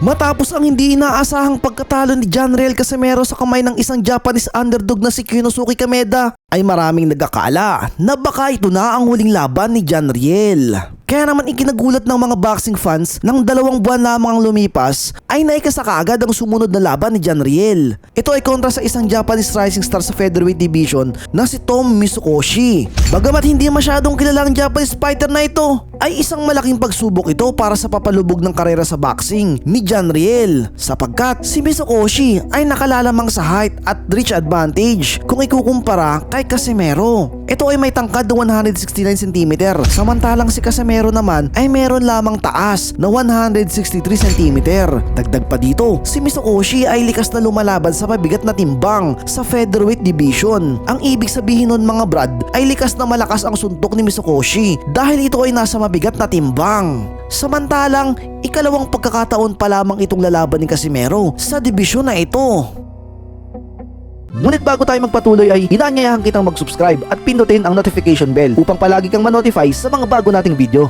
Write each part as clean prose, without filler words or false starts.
Matapos ang hindi inaasahang pagkatalo ni Janriel Casimero sa kamay ng isang Japanese underdog na si Kinosuke Kameda, ay maraming nagakala na baka ito na ang huling laban ni Janriel. Kaya naman ikinagulat ng mga boxing fans nang 2 buwan lamang ang lumipas ay naikasa kaagad ang sumunod na laban ni Janriel. Ito ay kontra sa isang Japanese rising star sa featherweight division na si Tom Mizukoshi. Bagamat hindi masyadong kilala ang Japanese fighter na ito, ay isang malaking pagsubok ito para sa papalubog ng karera sa boxing ni Janriel, sapagkat si Mizukoshi ay nakalalamang sa height at reach advantage kung ikukumpara kay Casimero. Ito ay may tangkad na 169 cm, samantalang si Casimero naman ay meron lamang taas na 163 cm. Dagdag pa dito, si Mizukoshi ay likas na lumalaban sa mabigat na timbang sa featherweight division. Ang ibig sabihin nun mga brad ay likas na malakas ang suntok ni Mizukoshi dahil ito ay nasa mabigat na timbang. Samantalang, ikalawang pagkakataon pa lamang itong lalaban ni Casimero sa dibisyon na ito. Ngunit bago tayo magpatuloy ay inaanyayahan kitang mag-subscribe at pindutin ang notification bell upang palagi kang ma-notify sa mga bago nating video.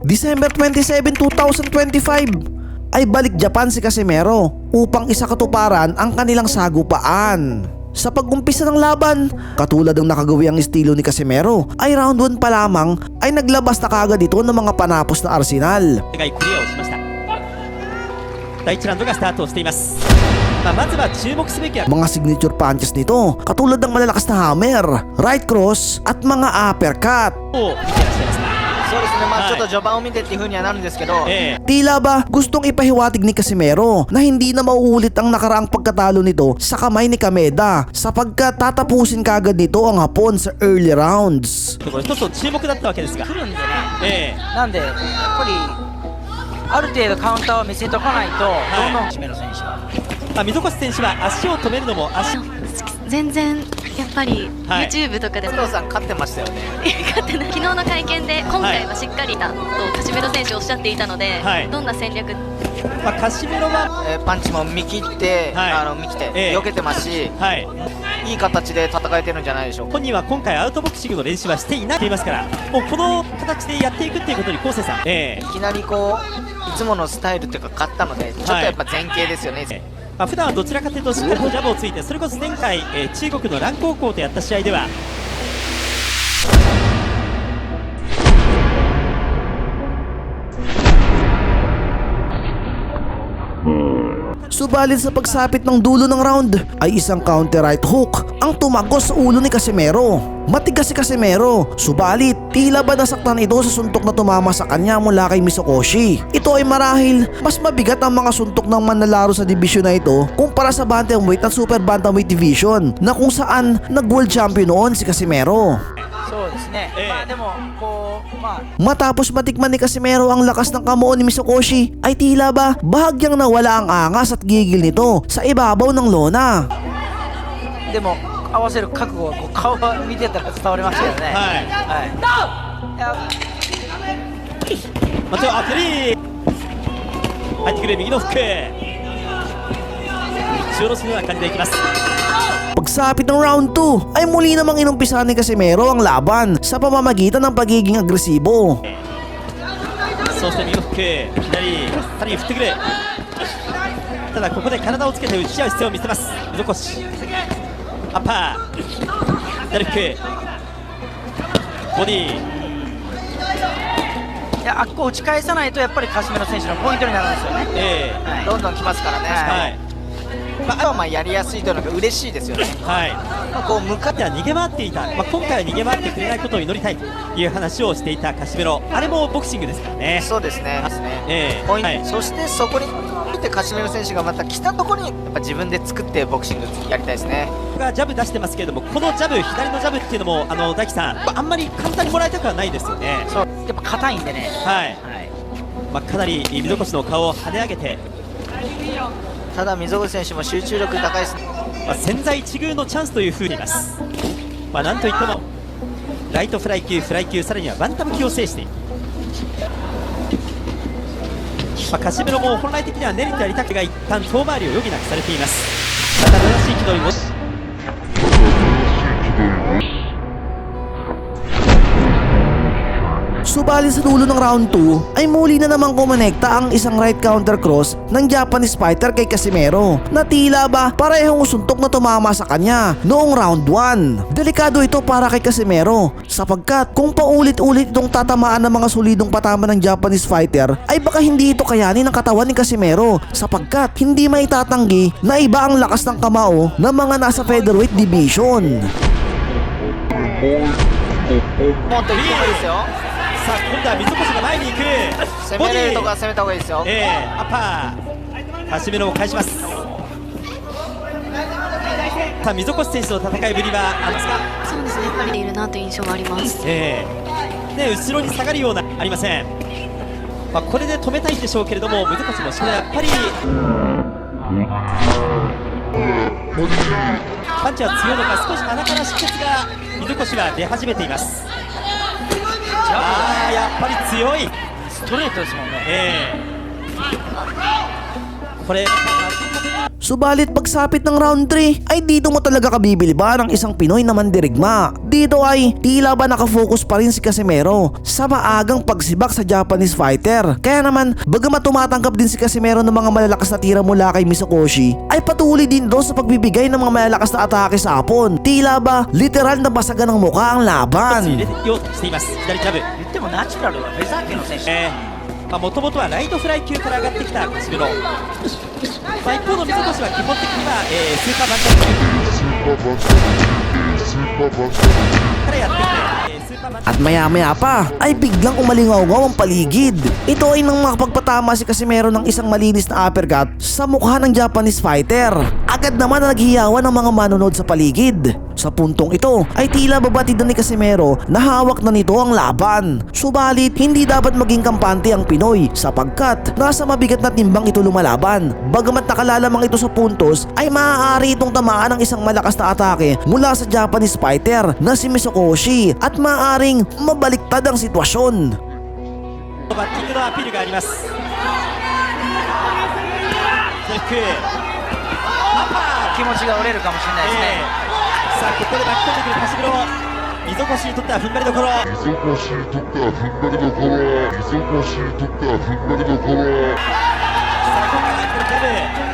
December 27, 2025 ay balik Japan si Casimero upang isakatuparan ang kanilang sagupaan. Sa pag-umpisa ng laban, katulad ng nakagawi ang estilo ni Casimero, ay round 1 pa lamang ay naglabas na kagad ito ng mga panapos na arsenal. Mga signature punches nito, katulad ng malalakas na hammer, right cross at mga uppercut. Tila ba gustong ipahiwatig ni Casimero na hindi na mauulit ang nakaraang pagkatalo nito sa kamay ni Kameda, sapagkat tatapusin kagad nito ang Hapon sa early rounds. ある程度カウンターを見せとかないと、どんどん姫野選手は。溝越選手は足を止めるのも全然やっぱり YouTube とかで工藤さん勝ってましたよね。勝ってない。昨日の会見で今回はしっかりだとカシメロ選手おっしゃっていたので、どんな戦略？カシメロはパンチも見切って見切って避けてますし、いい形で戦えてるんじゃないでしょうか。本人は今回アウトボクシングの練習はしていないと言いますから、もうこの形でやっていくっていうことに昴生さん、いきなりこういつものスタイルっていうか勝ったので、ちょっとやっぱ前傾ですよね。普段はどちらかというとしっかりとジャブをついて、それこそ前回、中国の蘭高校とやった試合ではSubalit sa pagsapit ng dulo ng round ay isang counter right hook ang tumagos sa ulo ni Casimero. Matigas si Casimero, subalit tila ba nasaktan ito sa suntok na tumama sa kanya mula kay Mizukoshi. Ito ay marahil mas mabigat ang mga suntok ng manlalaro sa dibisyon na ito kumpara sa bantamweight at super bantamweight division na kung saan nag-world champion noon si Casimero. Matapos matikman ni Casimero ang lakas ng kamao ni Mizukoshi ay tila ba bahagyang nawala ang angas at gigil nito sa ibabaw ng lona. でも合わせる覚悟は顔が見てたら伝わりましたよね。松尾当てり入ってくる右のフック打ち下ろすような感じでいきます。 Pagsapit ng round 2 ay muli namang inumpisahan ni Casimero ang laban sa pamamagitan ng pagiging agresibo. そして右のフック左さらに振ってくる。ただここで体をつけて打ち合う姿勢を見せます。溝越アッパー左フックボディあっこ打ち返さないとやっぱりカシメロ選手のポイントになるんですよね。どんどん来ますからね。やりやすいというのが嬉しいですよね。こう向かっては逃げ回っていた、今回は逃げ回ってくれないことを祈りたいという話をしていたカシメロ、あれもボクシングですからね。そうですね。そしてそこに見てカシメロ選手がまた来たところにやっぱ自分で作ってボクシングやりたいですね。がジャブ出してますけれども、このジャブ左のジャブっていうのも大樹さんあんまり簡単にもらいたくはないですよね。そうやっぱ硬いんでね。かなり溝越の顔を跳ね上げて。 ただ溝口選手も集中力高いです、千載一遇のチャンスというふうに言います。なんといってもライトフライ級、フライ級、さらにはバンタム級を制している。カシメロも本来的には練りとやりたくが一旦遠回りを余儀なくされています。また正しい軌道にも Subalit sa dulo ng round 2 ay muli na namang kumonekta ang isang right counter cross ng Japanese fighter kay Casimero na tila ba parehong suntok na tumama sa kanya noong round 1. Delikado ito para kay Casimero sapagkat kung paulit-ulit itong tatamaan ng mga solidong patama ng Japanese fighter ay baka hindi ito kayanin ng katawan ni Casimero sapagkat hindi maitatanggi na iba ang lakas ng kamao ng mga nasa featherweight division. もっといい方がいいですよ。さあ今度は水越が前に行く。攻めれるとこは攻めた方がいいですよ。アッパーカシメロを返します。さあ水越選手の戦いぶりはありますか？そうですね、やっぱりいるなという印象はあります。ね、後ろに下がるようなありません。これで止めたいんでしょうけれども水越もやっぱりパンチは強いのか少し鼻から出血が水越は出始めています。やっぱり強いストレートですもんね。これ Subalit pagsapit ng round 3 ay dito mo talaga kabibiliba ng isang Pinoy na mandirigma. Dito ay tila ba nakafocus pa rin si Casimero sa maagang pagsibak sa Japanese fighter. Kaya naman bagamat tumatanggap din si Casimero ng mga malalakas na tira mula kay Mizokoshi ay patuloy din doon sa pagbibigay ng mga malalakas na atake sa hapon. Tila ba literal na basagan ng mukha ang 入 laban. れようとしています。左ジャブ。言ってもナチュラルはフェザー級の選手。もともとはライトフライ級から上がってきたカシメロ。一方の水越は基本的には、スーパーバンタム級からやってきて、スーパーバンタム At maya-maya pa ay biglang umalingaw-ngaw ang paligid. Ito ay nang makapagpatama si Casimero ng isang malinis na uppercut sa mukha ng Japanese fighter. Agad naman na naghiyawan ng mga manonood sa paligid. Sa puntong ito ay tila babatid na ni Casimero na hawak na nito ang laban. Subalit hindi dapat maging kampante ang Pinoy sapagkat nasa mabigat na timbang ito lumalaban. Bagamat nakalalamang ito sa puntos ay maaari itong tamaan ng isang malakas na atake mula sa Japanese fighter na si Mizokoshi at maaaring mabaliktad ang sitwasyon. バッティングのアピールがあります。気持ちが折れるかもしれないですね。さあここで巻き込んでくるカシメロ。溝越にとっては踏ん張りどころ。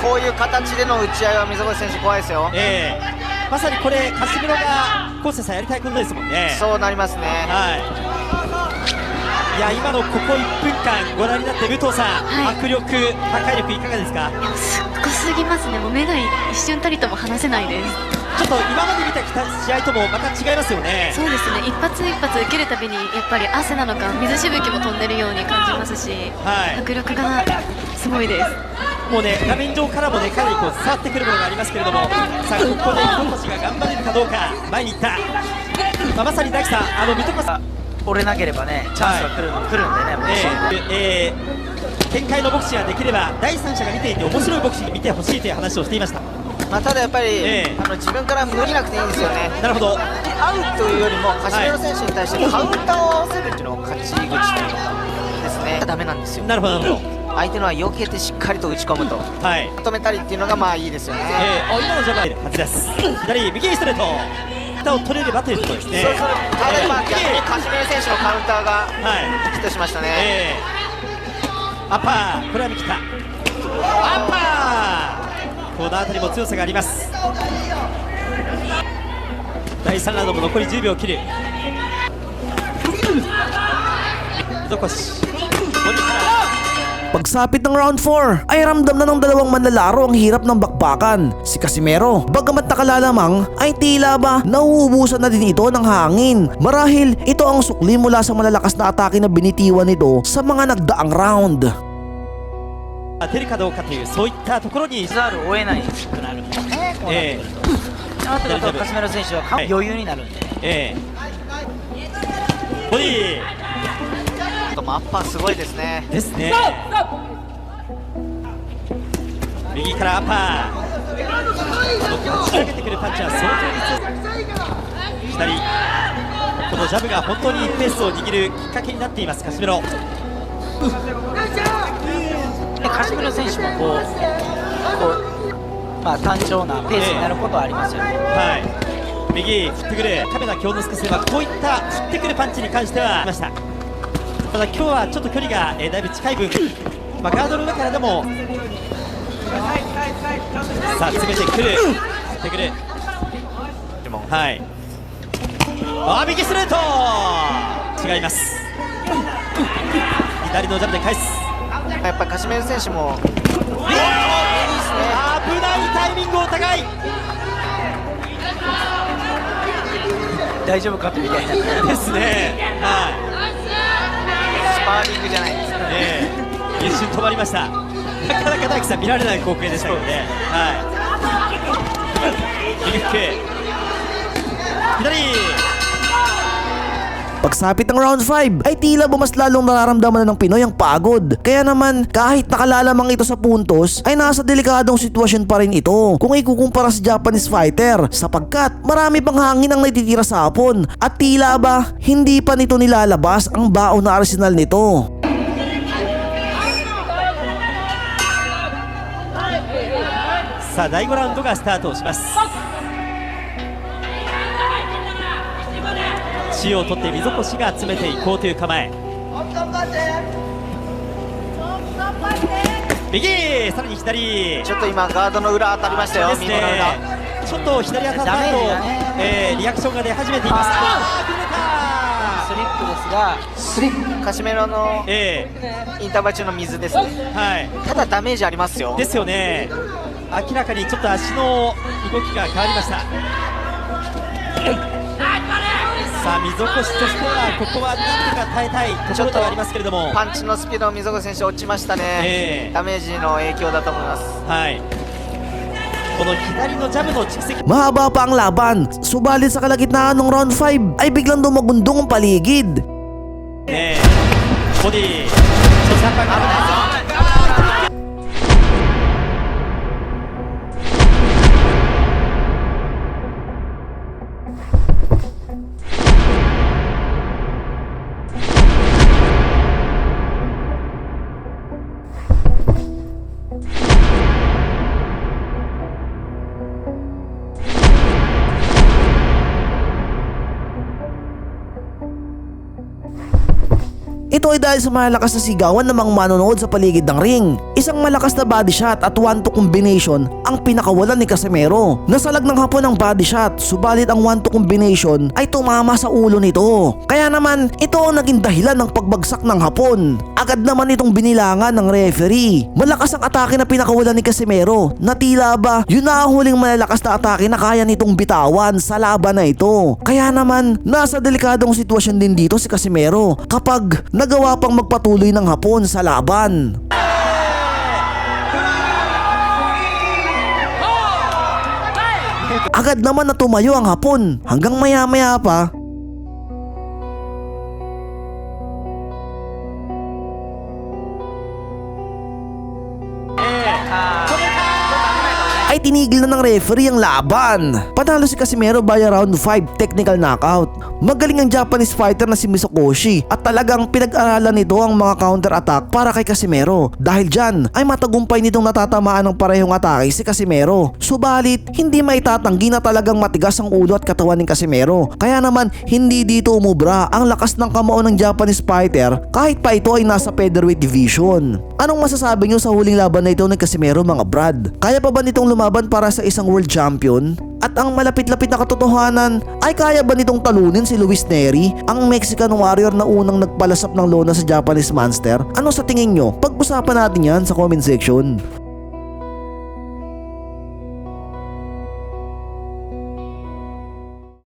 こういう形での打ち合いは溝越選手怖いですよ。まさにこれカシメロがコーセさんやりたいことですもんね。そうなりますね。いや今のここ1分間ご覧になって武藤さん、迫力破壊力いかがですか？いや、すっごすぎますね。もう目が一瞬たりとも離せないです。ちょっと今まで見た試合ともまた違いますよね。そうですね、一発一発受けるたびにやっぱり汗なのか水しぶきも飛んでるように感じますし、迫力がすごいです。もうね画面上からもねかなりこう伝わってくるものがありますけれども、さあここで水越が頑張れるかどうか。前に行った、まさに大樹さん水越さん折れなければねチャンスが来るんでね。展開のボクシングができれば第三者が見ていて面白いボクシング見てほしいという話をしていました。ただやっぱり、自分から無理なくていいんですよね。なるほど。アウトというよりもカシメロ選手に対してカウンターを合わせるっていうのが勝ち口というのがですねダメなんですよ。なるほどなるほど。相手のは避けてしっかりと打ち込むと、まとめたりっていうのがまあいいですよね。今のジャブ入るはずです。左右ストレートを取れればというところですね。ただ今逆にカシメロ選手のカウンターがヒットしましたね。アッパー、これは見切った。アッパー、この辺りも強さがあります。第3ラウンドも残り10秒を切る。溝越Pagsapit ng round 4 ay ramdam na ng dalawang manlalaro ang hirap ng bakbakan. Si Casimero, bagamat nakalalamang, ay tila ba nauubusan na din ito ng hangin. Marahil ito ang sukli mula sa malalakas na atake na binitiwan nito sa mga nagdaang round. 出るかどうかというそういったところにざるを得ないくなるんですね。なってくるとカシメロ選手は余裕になるんで、ボディアッパーすごいですね。ですね。右からアッパー、打ち上げてくるパンチは相当に強い。左、このジャブが本当にペースを握るきっかけになっていますカシメロ。カシメロ選手も単調なペースになることはありますよね。右振ってくる亀田京之介戦はこういった振ってくるパンチに関してはました。ただ今日はちょっと距離が、だいぶ近い分、ガードの上からでもさあ詰めてくるはい右ストレート違います。左のジャブで返す。やっぱりカシメル選手も危ないタイミングお互い大丈夫かってみたいなですね。はいスパーリングじゃないですか一瞬止まりました。なかなか大樹さん見られない光景でしたけどね。右フック左。Pagsapit ng round 5 ay tila ba mas lalong nararamdaman na ng Pinoy ang pagod. Kaya naman kahit nakalalamang ito sa puntos ay nasa delikadong sitwasyon pa rin ito kung ikukumpara sa Japanese fighter sapagkat marami pang hangin ang natitira sa hapon at tila ba hindi pa nito nilalabas ang baon na arsenal nito. Sa 第5ラウンドがスタートをします。血を取って溝越が詰めていこうという構え。右さらに左。ちょっと今ガードの裏当たりましたよ。ですね。ちょっと左当たった後、リアクションが出始めています。スリップですがカシメロのインターバル中の水ですね。ただダメージありますよ。ですよね。明らかにちょっと足の動きが変わりました。さあ溝越としてはここはなんとか耐えたいところではありますけれども、パンチのスピード溝越選手落ちましたね。ダメージの影響だと思います。この左のジャブの蓄積。 Mahaba pa ang laban, subalit sa kalagitnaan ng round 5 ay biglang dumagundong ang paligid. ボディそしてアッパーがあるんですよ。Ito ay dahil sa malakas na sigawan ng mga manonood sa paligid ng ring. Isang malakas na body shot at 1-2 combination ang pinakawalan ni Casimero. Nasalag ng hapon ang body shot, subalit ang 1-2 combination ay tumama sa ulo nito. Kaya naman ito ang naging dahilan ng pagbagsak ng hapon. Agad naman itong binilangan ng referee. Malakas ang atake na pinakawalan ni Casimero na tila ba yun na ang huling malalakas na atake na kaya nitong bitawan sa laban na ito. Kaya naman nasa delikadong sitwasyon din dito si Casimero kapag nagawa pang magpatuloy ng hapon sa laban. Agad naman na tumayo ang hapon hanggang maya-maya pa ay tinigil na ng referee ang laban. Panalo si Casimero via round 5 technical knockout. Magaling ang Japanese fighter na si Mizokoshi at talagang pinag-aralan nito ang mga counter-attack para kay Casimero. Dahil dyan ay matagumpay nitong natatamaan ng parehong atake si Casimero. Subalit hindi maitatanggi na talagang matigas ang ulo at katawan ni Casimero. Kaya naman hindi dito umubra ang lakas ng kamao ng Japanese fighter kahit pa ito ay nasa featherweight division. Anong masasabi nyo sa huling laban na ito ni Casimero mga brad? Kaya pa ba nitong lumaban para sa isang world champion? At ang malapit-lapit na katotohanan ay kaya ba nitong talunin si Luis Neri, ang Mexican warrior na unang nagpalasap ng lona sa Japanese monster? Ano sa tingin nyo? Pag-usapan natin yan sa comment section.